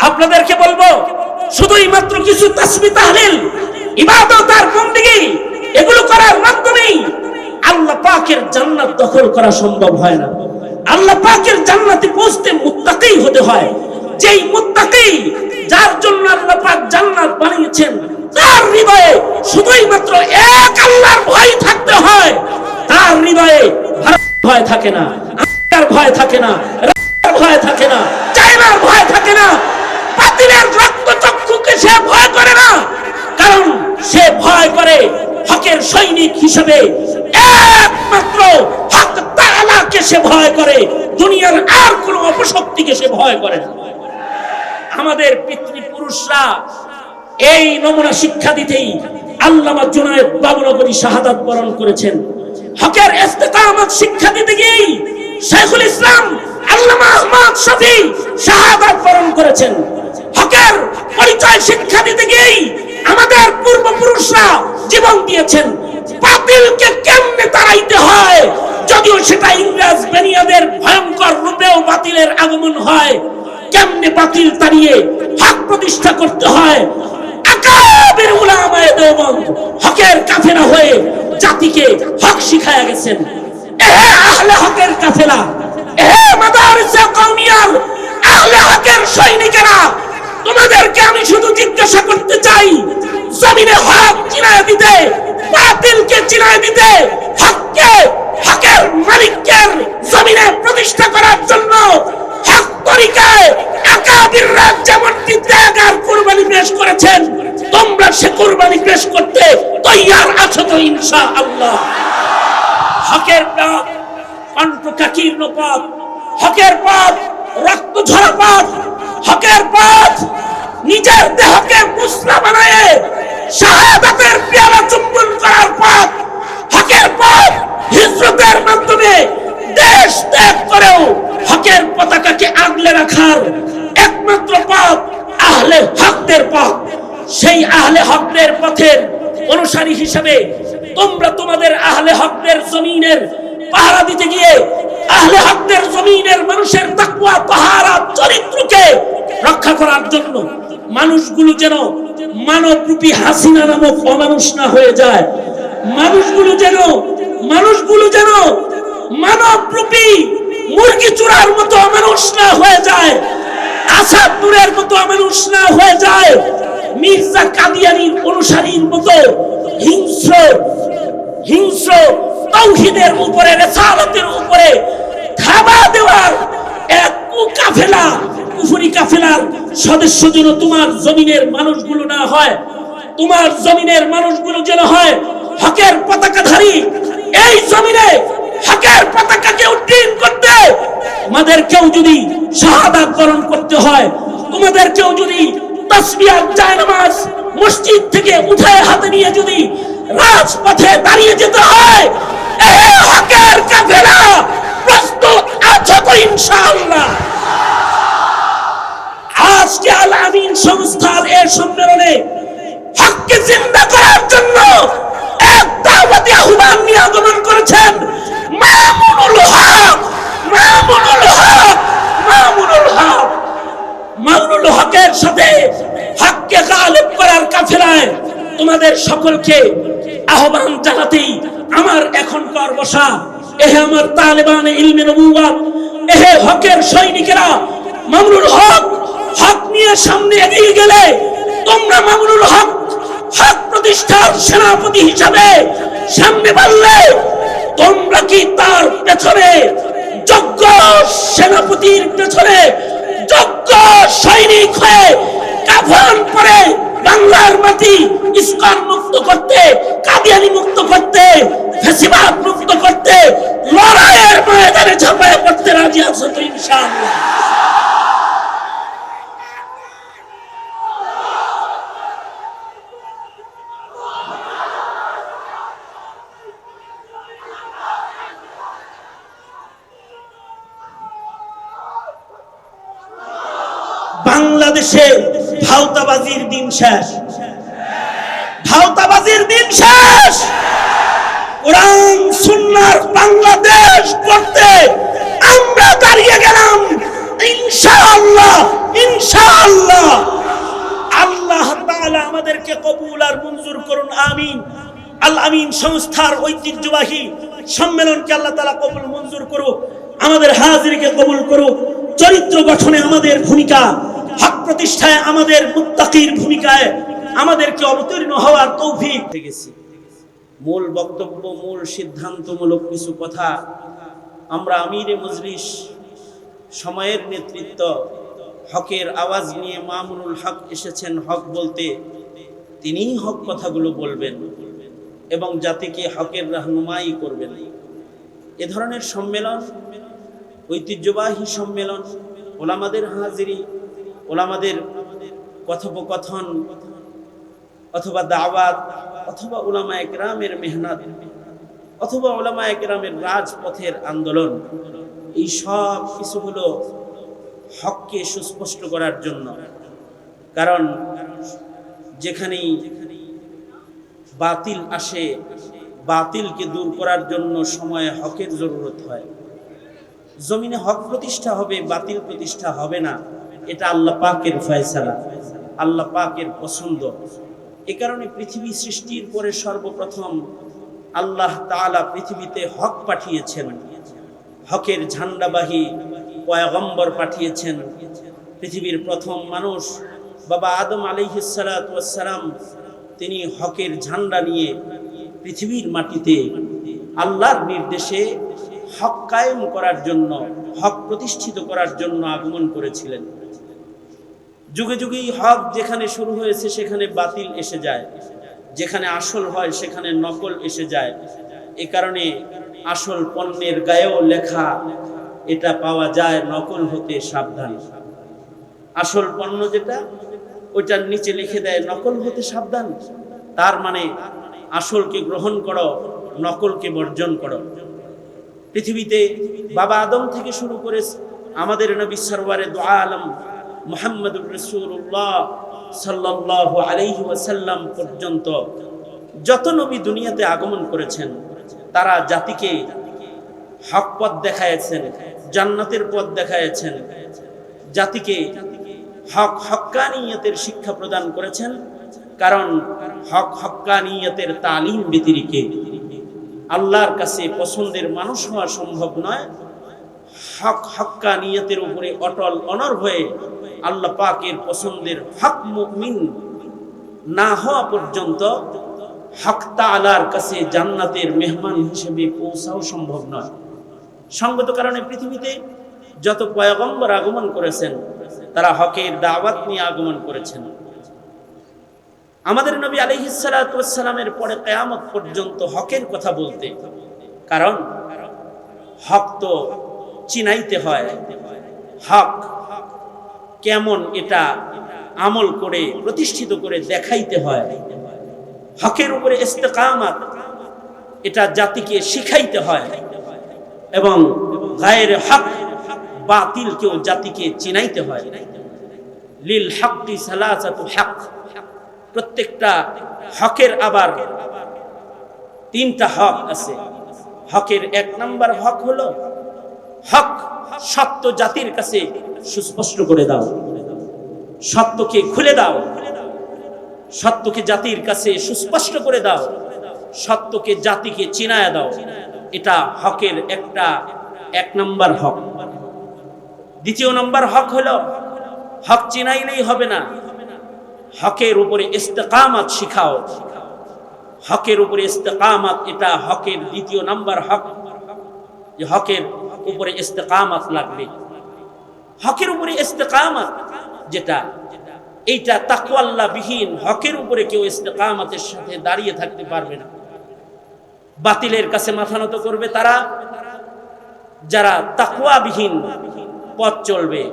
আপনাদেরকে বলবো, শুধুই মাত্র কিছু তাসবিহ তাহলিল, ইবাদত আর বندگی এগুলো করার মাধ্যমেই আল্লাহ পাকের জান্নাত দখল করা সম্ভব হয় না। আল্লাহ পাকের জান্নাতে পৌঁছতে মুত্তাকি হতে হয়। যেই মুত্তাকি, যার জন্য আল্লাহ পাক জান্নাত বানিয়েছেন, তার হৃদয়ে শুধুই মাত্র এক আল্লাহর ভয় থাকতে হয়। তার হৃদয়ে ভয় থাকে না, আল্লাহর ভয় থাকে না, রাতের ভয় থাকে না, চাইনার ভয় থাকে না, বাতিলের রক্তচক্ষুকে সে ভয় করে না। কারণ সে ভয় করে হকের সৈনিক হিসেবে একমাত্র হক তাআলাকে সে ভয় করে, দুনিয়ার আর কোনো অপশক্তিকে সে ভয় করে না। আমাদের পিতৃপুরুষরা এই নমুনা শিক্ষা দিতেই আল্লামা জুনায়েদ বাবুনগরী শাহাদাত বরণ করেছেন। হকের ইস্তেকামত শিক্ষা দিতে গিয়েই শাইখুল ইসলাম আল্লামা আহমদ শফী শাহাদাত বরণ করেছেন। হকের পরিচয় শিক্ষা দিতে গিয়েই আমাদের পূর্বপুরুষরা জীবন দিয়েছেন। বাতিলকে কেমনে তাড়াইতে হয়, যদিও সেটা ইংরেজ বেনিয়াদের ভয়ঙ্কর রূপেও বাতিলের আগমন হয়, কেমনে বাতিল তাড়িয়ে হক প্রতিষ্ঠা করতে হয়, আকাবির উলামায়ে দেওবন্দ হকের কাফেলা হয়ে জাতিকে হক শিখায়া গেছেন। এহে আহলে হকের কাফেলা, এহে মাদারিসে কওমিয়ার আহলে হকের সৈনিকেরা, তোমাদেরকে আমি শুধু জিজ্ঞাসা করতে চাই, জমিনে হক চিনায় দিতে, বাতিলকে চিনায় দিতে, হককে, হকের মালিককে জমিনে প্রতিষ্ঠা করার জন্য হক তরিকায় আকাবিররা যেমনটি ত্যাগ আর কুরবানি পেশ করেছেন, তোমরা সে কুরবানি পেশ করতে তৈয়ার আছো তো ইনশাআল্লাহ? হকের পথ কণ্ঠকাকীর্ণ পথ, হকের পথ রক্ত ঝরা পথ, হকের পথ নিজের দেহকে মুসলা বানায় শাহাদাতের পেয়ালা চুম্বন করার পথ, হকের পথ হিজরতের মাধ্যমে দেশ ত্যাগ করেও হকের পতাকাকে আগলে রাখার একমাত্র পথ আহলে হকদের পথ। সেই আহলে হকদের পথের অনুসারী হিসেবে তোমরা তোমাদের আহলে হকদের জমিনের পাহারা দিতে গিয়ে আহলে হকদের জমিনের মানুষের তাকওয়া পাহারা চরিত্রকে রক্ষা করার জন্য মানুষগুলো যেন মানবরূপী হাসিনা নামক অমানুষ না হয়ে যায়, মানুষগুলো যেন মানবরূপী মুরগি চূড়ার মতো অমানুষ না হয়ে যায়, আসাদ নূরের মতো অমানুষ না হয়ে যায়, মির্জা কাদিয়ানীর অনুসারীর মতো হিংস্র তাওহীদের উপরে, রিসালাতের উপরে ধাবা দেওয়ার এক কাফেলা, কুফরি কাফেলার সদস্য যেন তোমার জমিনের মানুষগুলো না হয়। তোমার জমিনের মানুষগুলো যেন হয় হকের পতাকাধারী। এই জমিনে হকের পতাকাকে উড্ডীন করতে তোমাদেরকেও যদি শাহাদাত বরণ করতে হয়, তোমাদেরকেও যদি তাসবিহ জায়নামাজ মসজিদ থেকে উঠায় হাতে নিয়ে যদি রাজপথে দাঁড়িয়ে যেতে হয়, এই হকের কাফেলা প্রস্তুত আছো তো ইনশাআল্লাহ? আজকে আল আমিন সংস্থার এই সম্মেলনে হককে জিন্দা করার জন্য এক দাওয়াতি আহ্বান নিয়ে আগমন করেছেন মামুনুল হক। মামুনুল হকের সাথে হককে গালিব করার কাফেলায় তোমাদের সকলকে আহ্বান জানাতেই আমার এখনকার বসা। এহে আমার তালেবান ইলমে নবুওয়াত, এহে হকের সৈনিকেরা, মামুনুল হক হক নিয়ে সামনে এগিয়ে গেলে তোমরা মামুনুল হক হক প্রতিষ্ঠার সেনাপতি হিসাবে সামনে বাড়লে তোমরা কি তার পেছনে যোগ্য সেনাপতির পেছনে যোগ্য সৈনিক হয়ে কাফন পরে বাংলার মাটি ইসলাম মুক্ত করতে, কাদিয়ানি মুক্ত করতে, ফ্যাসিবাদ মুক্ত করতে লড়াইয়ের ময়দানে ঝাঁপায় পড়তে রাজি আছো তো ইনশাআল্লাহ? বাংলাদেশে ভাওতাবাজির দিন শেষ, ভাওতাবাজির দিন শেষ। কোরআন সুন্নাহর বাংলাদেশ করতে আমরা দাঁড়িয়ে গেলাম ইনশাআল্লাহ, ইনশাআল্লাহ। আমাদেরকে কবুল আর মঞ্জুর করুন, আমিন। আল আমিন সংস্থার ঐতিহ্যবাহী সম্মেলনকে আল্লাহ তাআলা কবুল মঞ্জুর করুক, আমাদের হাজিরকে কবুল করুক। চরিত্র গঠনে আমাদের ভূমিকা, হক প্রতিষ্ঠায় আমাদের মুত্তাকির ভূমিকায় আমাদেরকে অবতীর্ণ হওয়ার তৌফিক পেয়েছি। মূল বক্তব্য, মূল সিদ্ধান্তমূলক কিছু কথা আমরা আমিরে মজলিস, সময়ের নেতৃত্ব, হকের আওয়াজ নিয়ে মামুনুল হক এসেছেন হক বলতে। তিনিই হক কথাগুলো বলবেন এবং জাতিকে হকের রাহনুমাই করবেন। এ ধরনের সম্মেলন, ঐতিহ্যবাহী সম্মেলন, ওলামাদের হাজিরি, ওলামাদের কথোপকথন অথবা দাওয়াত অথবা উলামা একরামের মেহনত অথবা উলামা একরামের রাজপথের আন্দোলন, এই সব কিছু হলো হককে সুস্পষ্ট করার জন্য। কারণ যেখানেই বাতিল আসে, বাতিলকে দূর করার জন্য সময়ে হকের জরুরত হয়। জমিনে হক প্রতিষ্ঠা হবে, বাতিল প্রতিষ্ঠা হবে না, এটা আল্লাহ পাকের ফয়সালা, আল্লাহ পাকের পছন্দ। এ কারণে পৃথিবী সৃষ্টির পরে সর্বপ্রথম আল্লাহ তাআলা পৃথিবীতে হক পাঠিয়েছেন, হকের ঝান্ডাবাহী পয়গম্বর পাঠিয়েছেন। পৃথিবীর প্রথম মানুষ বাবা আদম আলাইহিস সালাতু ওয়াস সালাম, তিনি হকের ঝান্ডা নিয়ে পৃথিবীর মাটিতে আল্লাহর নির্দেশে হক কায়েম করার জন্য, হক প্রতিষ্ঠিত করার জন্য আগমন করেছিলেন। যুগে যুগেই হক যেখানে শুরু হয়েছে সেখানে বাতিল এসে যায়, যেখানে আসল হয় সেখানে নকল এসে যায়। এ কারণে আসল পণ্যের গায়েও লেখা এটা পাওয়া যায় নকল হতে সাবধান। আসল পণ্য যেটা, ওইটার নিচে লিখে দেয় নকল হতে সাবধান। তার মানে আসলকে গ্রহণ করো, নকলকে বর্জন করো। পৃথিবীতে বাবা আদম থেকে শুরু করে আমাদের নবী সরওয়ারে দু আলম মুহাম্মদুর রাসূলুল্লাহ সাল্লাল্লাহু আলাইহি ওয়াসাল্লাম পর্যন্ত যত নবী দুনিয়াতে আগমন করেছেন, তারা জাতিকে হক পথ দেখাইছেন, জান্নাতের পথ দেখাইছেন, জাতিকে হক হক্কানিয়তের শিক্ষা প্রদান করেছেন। কারণ হক হক্কানিয়তের তালিম ব্যতিরেকে আল্লাহর কাছে পছন্দের মানুষ হওয়া সম্ভব নয়। হক হক্কানিয়তের উপরে অটল অনড় হয়ে আল্লাহ পাকের পছন্দের হক মুমিন না হওয়া পর্যন্ত হক তাআলার কাছে জান্নাতের মেহমান হিসেবে পৌঁছাও সম্ভব নয়। সঙ্গত কারণে পৃথিবীতে যত পয়গম্বর আগমন করেছেন, তারা হকের দাওয়াত নিয়ে আগমন করেছেন। আমাদের নবী আলাইহিস সালাতু ওয়াস সালামের পরে কিয়ামত পর্যন্ত হকের কথা বলতে, কারণ হক তো চিনাইতে হয়, হক কেমন এটা আমল করে প্রতিষ্ঠিত করে দেখাইতে হয়। হকের উপরে ইস্তেকামাত এটা জাতিকে শিখাইতে হয় এবং গায়ের হক বাতিলকেও জাতিকে চিনাইতে হয়। লিল হক্কি সালাসাতু হক, প্রত্যেকটা হকের আবার তিনটা হক আছে। হকের এক নাম্বার হক হলো হক সত্য জাতির কাছে সুস্পষ্ট করে দাও, সত্যকে খুলে দাও, সত্যকে জাতির কাছে সুস্পষ্ট করে দাও, সত্যকে জাতিকে চিনায়া দাও। এটা হকের এক নাম্বার হক। দ্বিতীয় নাম্বার হক হলো হক চিনাইলেই হবে না, হকের উপরে ইস্তেকামাত শিখাও। হকের উপরে ইস্তেকামাত এটা হকের দ্বিতীয় নাম্বার হক, যে হকের উপরে ইস্তেকামাত লাগবে। হকের উপরে ইস্তেকামাত যেটা, এইটা তাকওয়াল্লাহ বিহীন হকের উপরে কেউ ইস্তেকামাতের সাথে দাঁড়িয়ে থাকতে পারবে না। বাতিলের কাছে মাথা নত করবে তারা যারা তাকওয়া বিহীন পথ চলবে।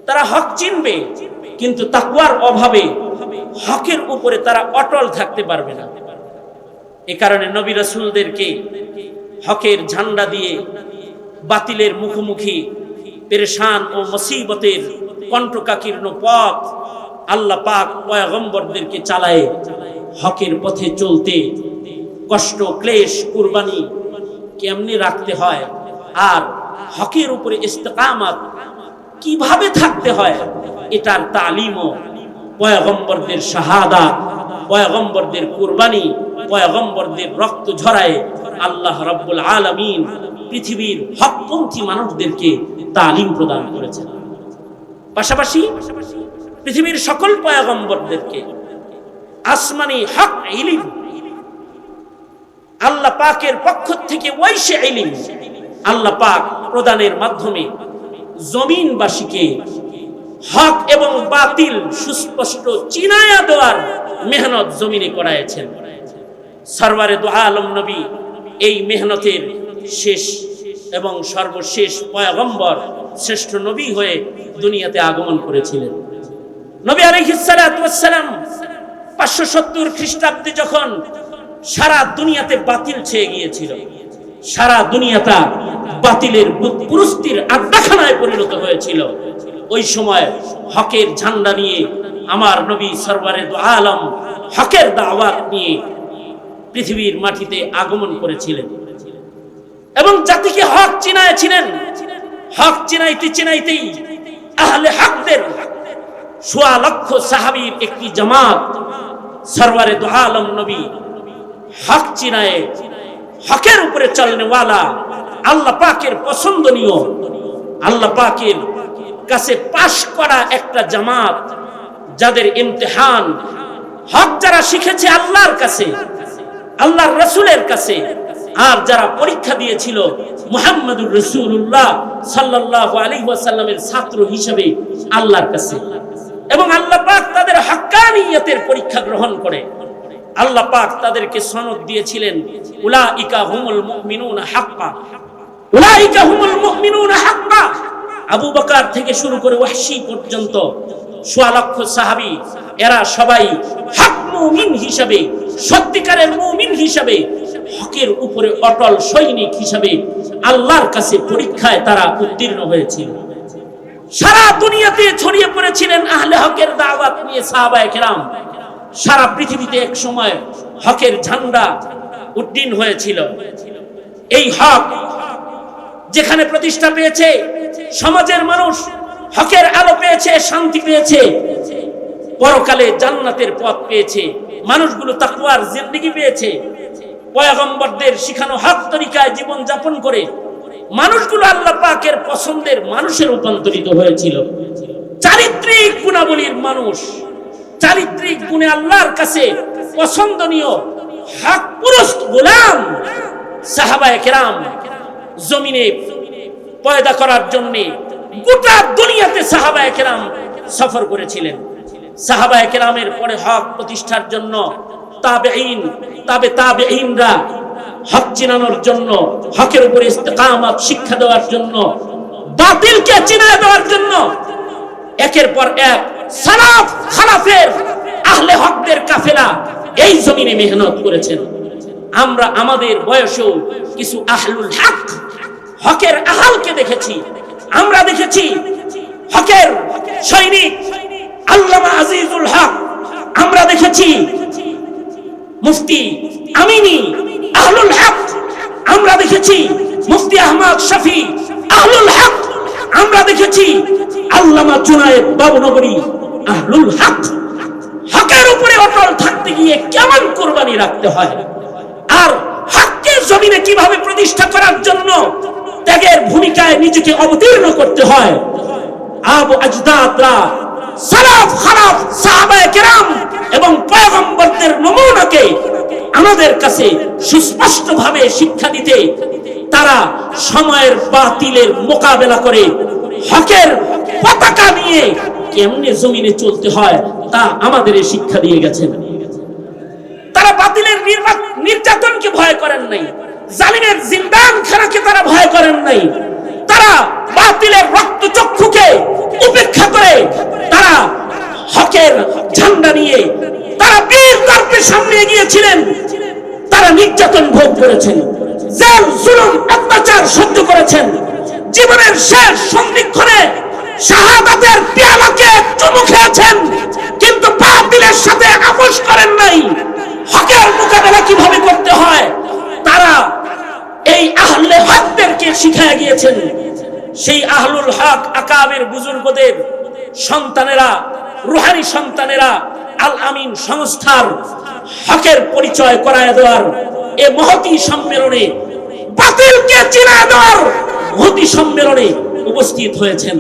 তারা হক চিনবে কিন্তু তাকওয়ার অভাবে হকের উপরে তারা অটল থাকতে পারবে না। এ কারণে নবী রাসূলদেরকে হকের ঝান্ডা দিয়ে বাতিলের মুখোমুখি পেরেশান ও মুসিবতের কণ্ঠকাকীর্ণ পথ আল্লাহ পাক পয়গম্বরদেরকে চালায় হকের পথে চলতে। কষ্ট, ক্লেশ, কুরবানি কেমনে রাখতে হয় আর হকের উপরে ইস্তেকামাত কিভাবে থাকতে হয়, এটার তালিমও পয়গম্বরদের শাহাদাত, পয়গম্বরদের কুরবানি, পয়গম্বরদের রক্ত ঝরায় আল্লাহ রাব্বুল আলামিন পৃথিবীর হকপন্থী মানুষদেরকে তালিম প্রদান করেছেন। পাশাপাশি পৃথিবীর সকল পয়গম্বরদেরকে আসমানি হক ইলম আল্লাহ পাকের পক্ষ থেকে ওই সে ইলম আল্লাহ পাক প্রদানের মাধ্যমে জমিনবাসীকে হক এবং বাতিল সুস্পষ্ট চিনায়া দেওয়ার মেহনত জমিনে করাইছেন। সরওয়ারে দু আলম নবী এই মেহনতের শেষ এবং সর্বশেষ পয়গম্বর, শ্রেষ্ঠ নবী হয়ে দুনিয়াতে আগমন করেছিলেন। নবী আলাইহিস সালাতু ওয়াস সালাম 570 খ্রিস্টাব্দে যখন সারা দুনিয়াতে বাতিল ছেয়ে গিয়েছিল, সারা দুনিয়াটা বাতিলের বুৎপুরুস্তির আড্ডাখানায় পরিণত হয়েছিল, ওই সময় হকের ঝান্ডা নিয়ে আমার নবী সরওয়ারে দু আলম হকের দাওয়াত নিয়ে পৃথিবীর মাটিতে আগমন করেছিলেন এবং জাতিকে হক চিনাইছিলেন। হক চিনাইতেই আহলে হকদের 1.25 লক্ষ সাহাবীর একটি জামাত সরওয়ারে দু আলম নবী হক চিনায়ে হকের উপরে চলনেওয়ালা, আল্লাহ পাকের পছন্দনীয়, আল্লাহ পাকের কাছে পাশ করা একটা জামাত, যাদের ইমতিহান হক যারা শিখেছে আল্লাহর কাছে, আল্লাহর রাসূলের কাছে, আর যারা পরীক্ষা দিয়েছিল মুহাম্মদুর রাসূলুল্লাহ সাল্লাল্লাহু আলাইহি ওয়াসাল্লামের ছাত্র হিসেবে আল্লাহর কাছে, এবং আল্লাহ পাক তাদের হাক্কানিয়তের পরীক্ষা গ্রহণ করে আল্লাহ পাক তাদেরকে সনদ দিয়েছিলেন উলাইকা হুমুল মুমিনুনা হাক্কা, উলাইকা হুমুল মুমিনুনা হাক্কা। আবু বকর থেকে শুরু করে ওয়াহশী পর্যন্ত 1.25 লক্ষ সাহাবী, এরা সবাই হক মুমিন হিসাবে, সত্যিকারের মুমিন হিসাবে, হকের উপরে অটল সৈনিক হিসাবে আল্লাহর কাছে পরীক্ষায় তারা উত্তীর্ণ হয়েছিল। সারা দুনিয়াতে ছড়িয়ে পড়েছিলেন আহলে হকের দাওয়াত নিয়ে সাহাবায়ে কেরাম। সারা পৃথিবীতে এক সময় হকের ঝান্ডা উড্ডীন হয়েছিল। এই হক যেখানে প্রতিষ্ঠা পেয়েছে, সমাজের মানুষ হকের আলো পেয়েছে, শান্তি পেয়েছে, পরকালে জান্নাতের পথ পেয়েছে, মানুষগুলো তাকওয়ার জিন্দেগি পেয়েছে, পয়গম্বরদের শিখানো হক তরিকায় জীবন যাপন করে মানুষগুলো আল্লাহ পাকের পছন্দের মানুষে রূপান্তরিত হয়েছিল। চারিত্রিক গুণাবলীর মানুষ, চারিত্রিক গুণে আল্লাহর কাছে পছন্দনীয় হক পুরুষ গোলাম সাহাবায়ে কেরাম জমিনে পয়দা করার জন্য গোটা দুনিয়াতে সাহাবায়ে কেরাম সফর করেছিলেন। সাহাবায়ে কেরামের পরে হক প্রতিষ্ঠার জন্য তাবেঈন, তাবেঈনরা হক চিনানোর জন্য, হকের উপরে ইস্তেকামত শিক্ষা দেওয়ার জন্য, বাতিলকে চিনায় দেওয়ার জন্য একের পর এক সালাফ খালাফের আহলে হকদের কাফেলা এই জমিনে মেহনত করেছেন। আমরা আমাদের বয়সেও কিছু আহলুল হক, হকের আহালকে দেখেছি। আমরা দেখেছি হকের সৈনিক আল্লামা আজিজুল হক, আমরা দেখেছি মুফতি আমিনী আহলুল হক, আমরা দেখেছি মুফতি আহমদ শফি আহলুল হক, আমরা দেখেছি আল্লামা জুনায়েদ বাবুনগরী আহলুল হক। হকের উপরে অটল থাকতে গিয়ে কেমন কুরবানি রাখতে হয়, আর হককে জমিনে কিভাবে প্রতিষ্ঠা করার জন্য ত্যাগের ভূমিকায় নিজেকে অবতীর্ণ করতে হয়, আবু আজদাদরা, সালাফ খালাফ সাহাবায়ে কেরাম এবং পয়গম্বরদের নমুনাকে আমাদের কাছে সুস্পষ্টভাবে শিক্ষা দিতে তারা সময়ের বাতিলের মোকাবেলা করে হকের পতাকা নিয়ে কেমনে জমিনে চলতে হয় তা আমাদের শিক্ষা দিয়ে গেছেন। তারা বাতিলের নির্যাতনকে ভয় করেন নাই, জালিমের জিন্দানখানাকে তারা ভয় করেন নাই, তারা বাতিলের রক্তচক্ষুকে উপেক্ষা করে তারা হকের ঝান্ডা নিয়ে তারা বীর দর্পের সামনে এগিয়েছিলেন। তারা নির্যাতন ভোগ করেছেন, জেল জুলুম অত্যাচার সহ্য করেছেন, জীবনের শেষ সন্ধিক্ষণে শাহাদাতের পেয়ালাকে চুমু খেয়েছেন, কিন্তু বাতিলের সাথে আপোষ করেন নাই। হকের মোকাবেলা কিভাবে করতে হয় তারা এই আহলে হকদেরকে শিখিয়ে গিয়েছেন। সেই আহলুল হক আকাবের বুজুর্গদের সন্তানেরা রুহানি সন্তানেরা আল আমিন সংস্থার হকের পরিচয় করায় দেওয়ার এই মহতী সম্মেলনে, বাতিলকে চিনায় দেওয়ার মহতী সম্মেলনে উপস্থিত হয়েছেন।